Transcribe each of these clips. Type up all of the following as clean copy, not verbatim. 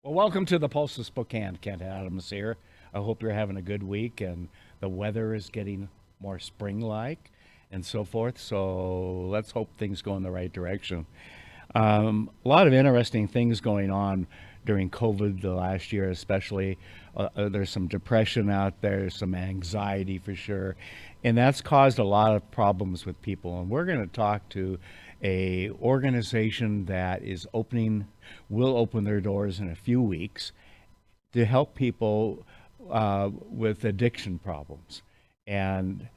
Well, welcome to the Pulse of Spokane. Kent Adams here. I hope you're having a good week and the weather is getting more spring-like and so forth. So let's hope things go in the right direction. A lot of interesting things going on during COVID the last year, especially. There's some depression out there, some anxiety for sure, and that's caused a lot of problems with people. And we're going to talk to a organization that will open their doors in a few weeks to help people with addiction problems. And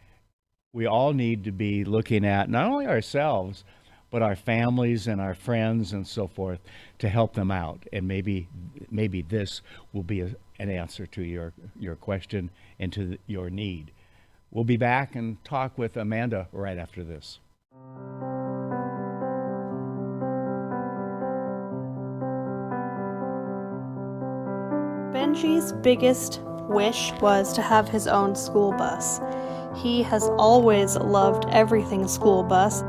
we all need to be looking at not only ourselves, but our families and our friends and so forth to help them out. And maybe this will be an answer to your question and to your need. We'll be back and talk with Amanda right after this. Benji's biggest wish was to have his own school bus. He has always loved everything school bus.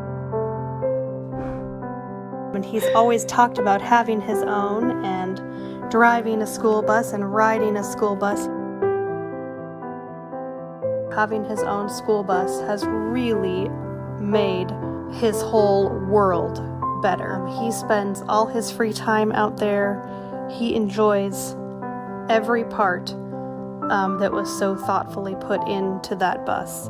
And he's always talked about having his own and driving a school bus and riding a school bus. Having his own school bus has really made his whole world better. He spends all his free time out there. He enjoys every part that was so thoughtfully put into that bus.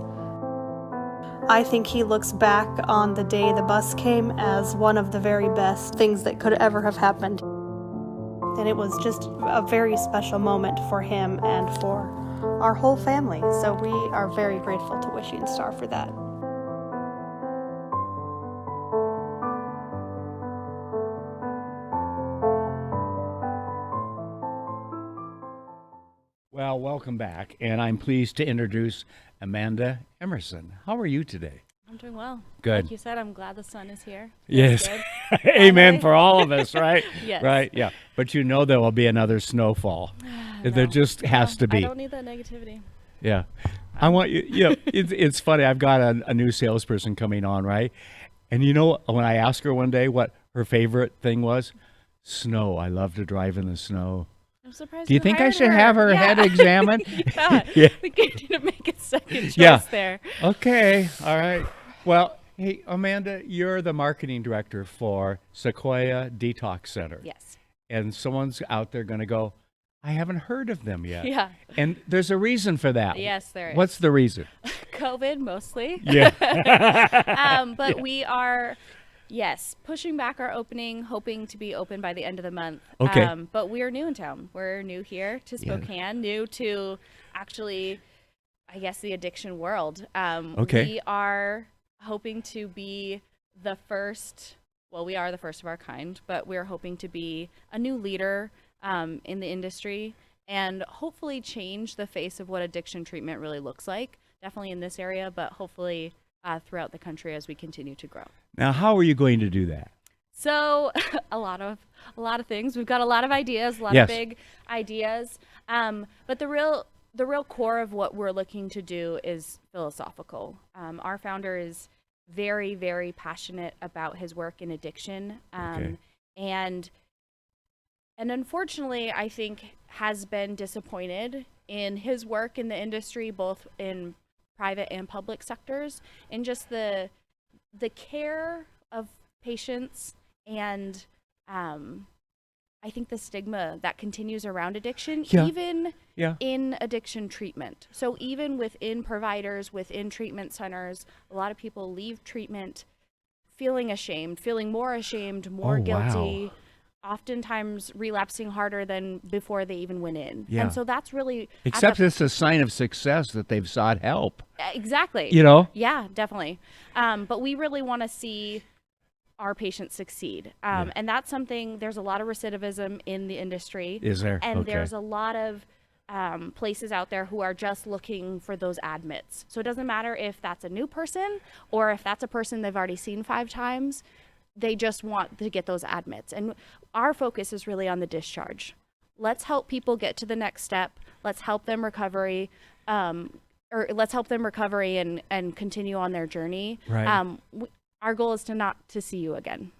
I think he looks back on the day the bus came as one of the very best things that could ever have happened. And it was just a very special moment for him and for our whole family. So we are very grateful to Wishing Star for that. Well, welcome back, and I'm pleased to introduce Amanda Emerson. How are you today? I'm doing well. Good. Like you said, I'm glad the sun is here. Yes. Good. Amen for all of us, right? Yes. Right, yeah. But you know there will be another snowfall. There just has to be. I don't need that negativity. Yeah. I want you, it's funny. I've got a new salesperson coming on, right? And you know, when I asked her one day what her favorite thing was, snow. I love to drive in the snow. I'm surprised. Do you think I should her. have her head examined? Yeah. Yeah. We need to make a second choice Yeah. there. Okay. All right. Well, hey, Amanda, you're the marketing director for Sequoia Detox Center. Yes. And someone's out there going to go, I haven't heard of them yet. Yeah. And there's a reason for that. Yes, there is. What's the reason? COVID mostly. Yeah. But we are, yes, pushing back our opening, hoping to be open by the end of the month. Okay. But we are new in town. We're new here to Spokane, new to actually, I guess, the addiction world. Okay. We are hoping to be the first, well, we are the first of our kind, but we're hoping to be a new leader in the industry and hopefully change the face of what addiction treatment really looks like, definitely in this area, but hopefully throughout the country as we continue to grow. Now, how are you going to do that? So a lot of things. We've got a lot of ideas, a lot Yes. of big ideas. But the real core of what we're looking to do is philosophical. Our founder is very, very passionate about his work in addiction. Okay. And unfortunately, I think has been disappointed in his work in the industry, both in private and public sectors, and just the care of patients and I think the stigma that continues around addiction, Yeah. even Yeah. in addiction treatment. So even within providers, within treatment centers, a lot of people leave treatment feeling ashamed, feeling more ashamed, more Oh, guilty, wow. oftentimes relapsing harder than before they even went in. Yeah. And so that's really Except it's a sign of success that they've sought help. exactly. You know? Yeah, definitely. But we really want to see our patients succeed. Yeah. And that's something, there's a lot of recidivism in the industry. Is there? And Okay. there's a lot of places out there who are just looking for those admits. So it doesn't matter if that's a new person or if that's a person they've already seen 5 times. They just want to get those admits. And our focus is really on the discharge. Let's help people get to the next step. Let's help them recovery. Or let's help them recovery and continue on their journey. Right. Our goal is to not to see you again.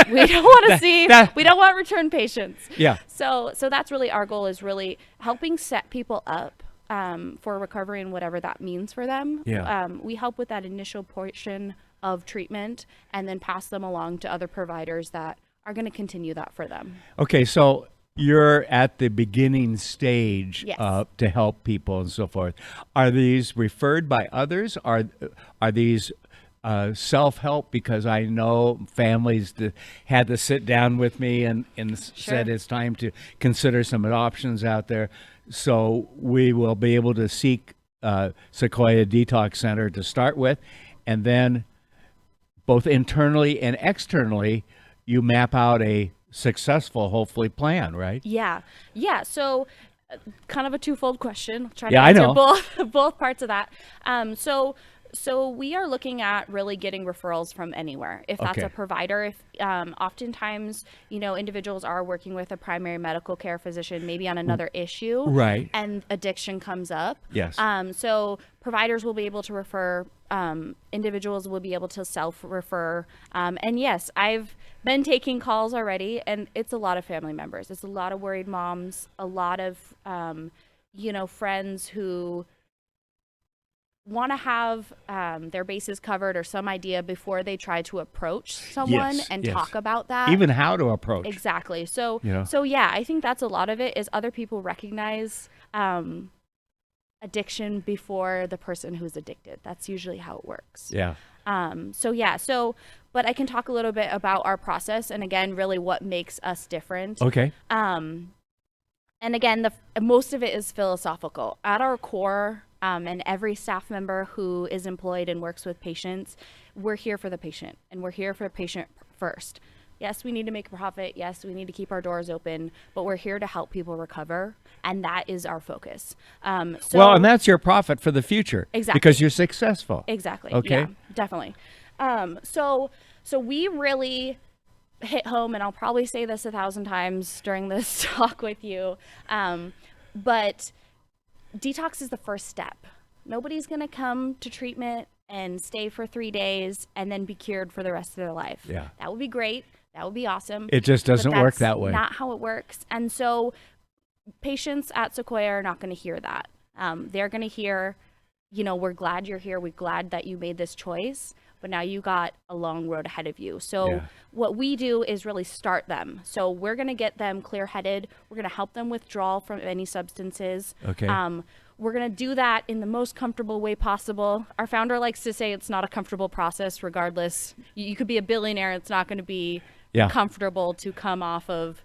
We don't want to see, we don't want return patients. Yeah. So that's really our goal, is really helping set people up for recovery and whatever that means for them. Yeah. We help with that initial portion of treatment and then pass them along to other providers that are going to continue that for them. Okay, so you're at the beginning stage Yes. to help people and so forth. Are these referred by others? Are these self-help? Because I know families had to sit down with me and said it's time to consider some options out there. So we will be able to seek Sequoia Detox Center to start with, and then both internally and externally, you map out a successful, hopefully, plan, right? Yeah. So kind of a twofold question. I'll try to Yeah, I answer know. both parts of that. So we are looking at really getting referrals from anywhere. If that's Okay. a provider, if oftentimes, individuals are working with a primary medical care physician, maybe on another issue, Right. and addiction comes up. Yes. So providers will be able to refer, individuals will be able to self-refer. And yes, I've been taking calls already, and it's a lot of family members. It's a lot of worried moms, a lot of, friends who want to have their bases covered or some idea before they try to approach someone Yes, and yes. talk about that. Even how to approach. Exactly. So, You know? so yeah, I think that's a lot of it, is other people recognize addiction before the person who's addicted. That's usually how it works. Yeah. But I can talk a little bit about our process, and again, really what makes us different. Okay. And again, most of it is philosophical. At our core, and every staff member who is employed and works with patients, we're here for the patient, and we're here for the patient first. Yes, we need to make a profit. Yes, we need to keep our doors open, but we're here to help people recover, and that is our focus. Well, and that's your profit for the future. Exactly. Because you're successful. Exactly. Okay. Yeah, definitely. So we really hit home, and I'll probably say this 1,000 times during this talk with you, but detox is the first step. Nobody's going to come to treatment and stay for 3 days and then be cured for the rest of their life. Yeah. That would be great. That would be awesome. It just doesn't But work that's that way. Not how it works. And so patients at Sequoia are not going to hear that. They're going to hear, we're glad you're here. We're glad that you made this choice, but now you got a long road ahead of you. So Yeah. what we do is really start them. So we're going to get them clear-headed. We're going to help them withdraw from any substances. Okay. We're going to do that in the most comfortable way possible. Our founder likes to say it's not a comfortable process regardless. You could be a billionaire. It's not going to be comfortable to come off of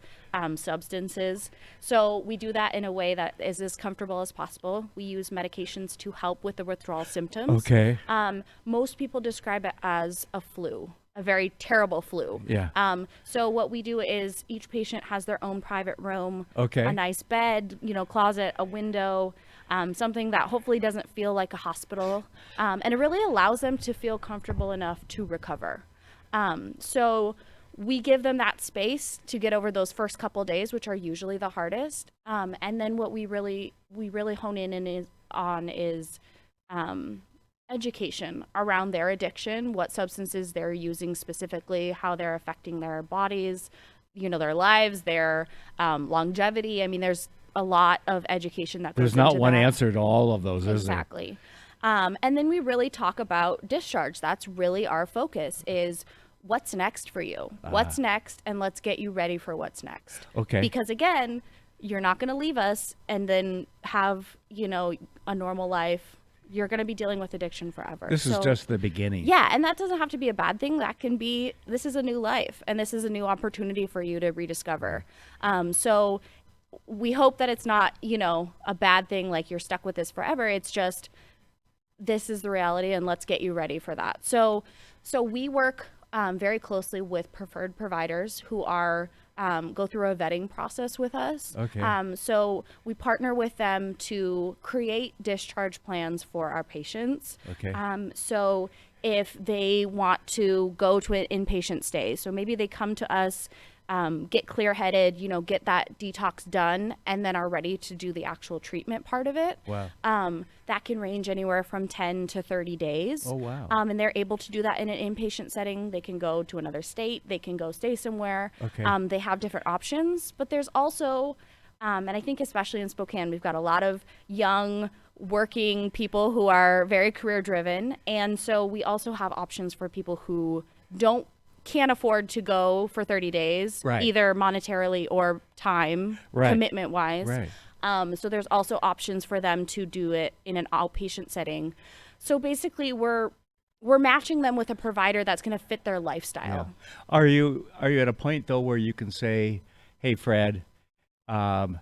substances. So we do that in a way that is as comfortable as possible. We use medications to help with the withdrawal symptoms. Okay. Most people describe it as a flu, a very terrible flu. Yeah. So what we do is each patient has their own private room, Okay. a nice bed, closet, a window, something that hopefully doesn't feel like a hospital. And it really allows them to feel comfortable enough to recover. So we give them that space to get over those first couple days, which are usually the hardest. And then what we really hone in on is education around their addiction, what substances they're using specifically, how they're affecting their bodies, their lives, their longevity. I mean, there's a lot of education that There's goes not into one that. answer to all of those, is there? Exactly. And then we really talk about discharge. That's really our focus, is what's next for you? What's next? And let's get you ready for what's next. Okay. Because again, you're not going to leave us and then have, a normal life. You're going to be dealing with addiction forever. This is just the beginning. Yeah, and that doesn't have to be a bad thing. That can be, this is a new life, and this is a new opportunity for you to rediscover. So we hope that it's not, a bad thing, like you're stuck with this forever. It's just, this is the reality, and let's get you ready for that. So we work very closely with preferred providers who are go through a vetting process with us. Okay. So we partner with them to create discharge plans for our patients. Okay. So if they want to go to an inpatient stay, so maybe they come to us get clear-headed, get that detox done, and then are ready to do the actual treatment part of it. Wow. That can range anywhere from 10 to 30 days. Oh, wow. And they're able to do that in an inpatient setting. They can go to another state. They can go stay somewhere. Okay. They have different options. But there's also, and I think especially in Spokane, we've got a lot of young working people who are very career-driven. And so we also have options for people who can't afford to go for 30 days, Right. either monetarily or time, Right. commitment-wise. Right. So there's also options for them to do it in an outpatient setting. So basically, we're matching them with a provider that's going to fit their lifestyle. Yeah. Are you at a point though where you can say, "Hey, Fred, an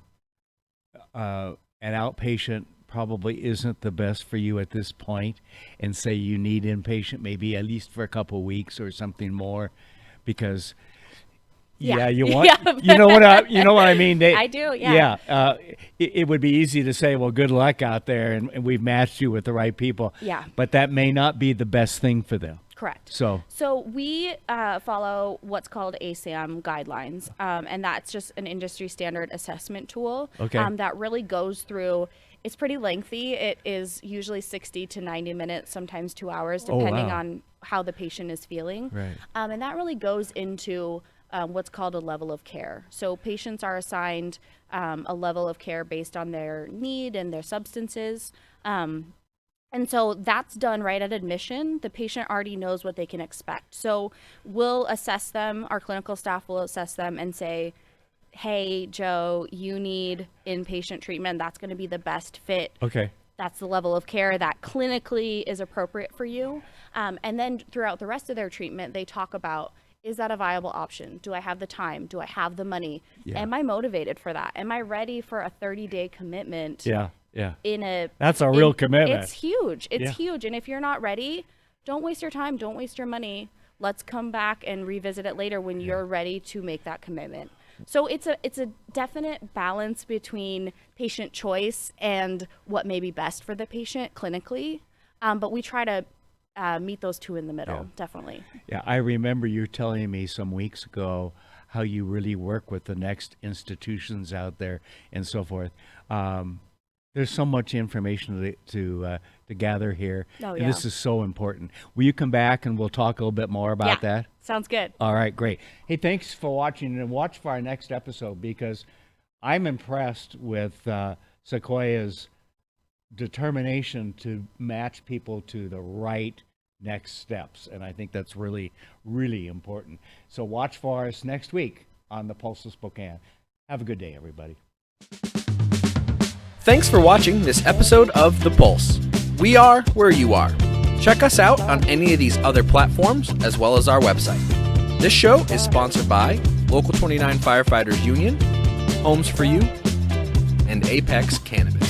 outpatient probably isn't the best for you at this point," and say you need inpatient maybe at least for a couple of weeks or something more, because Yeah. you want Yeah. you know what I mean. I do, yeah. Yeah. It would be easy to say, well, good luck out there, and we've matched you with the right people. Yeah. But that may not be the best thing for them. Correct. So we follow what's called ASAM guidelines, and that's just an industry standard assessment tool. Okay. That really goes through. It's pretty lengthy. It is usually 60 to 90 minutes, sometimes 2 hours, depending wow. on how the patient is feeling. Right. And that really goes into what's called a level of care. So patients are assigned a level of care based on their need and their substances. And so that's done right at admission. The patient already knows what they can expect. So we'll assess them, our clinical staff will assess them and say, hey, Joe, you need inpatient treatment. That's going to be the best fit. okay. That's the level of care that clinically is appropriate for you. And then throughout the rest of their treatment, they talk about, is that a viable option? Do I have the time? Do I have the money? Yeah. Am I motivated for that? Am I ready for a 30-day commitment? Yeah. That's a real commitment. It's huge. It's Yeah. huge. And if you're not ready, don't waste your time. Don't waste your money. Let's come back and revisit it later when you're ready to make that commitment. So it's a definite balance between patient choice and what may be best for the patient clinically. But we try to meet those two in the middle, Yeah. definitely. Yeah, I remember you telling me some weeks ago how you really work with the next institutions out there and so forth. There's so much information to gather here, Oh, and yeah. this is so important. Will you come back and we'll talk a little bit more about that? Sounds good. All right, great. Hey, thanks for watching, and watch for our next episode, because I'm impressed with Sequoia's determination to match people to the right next steps, and I think that's really, really important. So watch for us next week on the Pulse of Spokane. Have a good day, everybody. Thanks for watching this episode of The Pulse. We are where you are. Check us out on any of these other platforms, as well as our website. This show is sponsored by Local 29 Firefighters Union, Homes for You, and Apex Cannabis.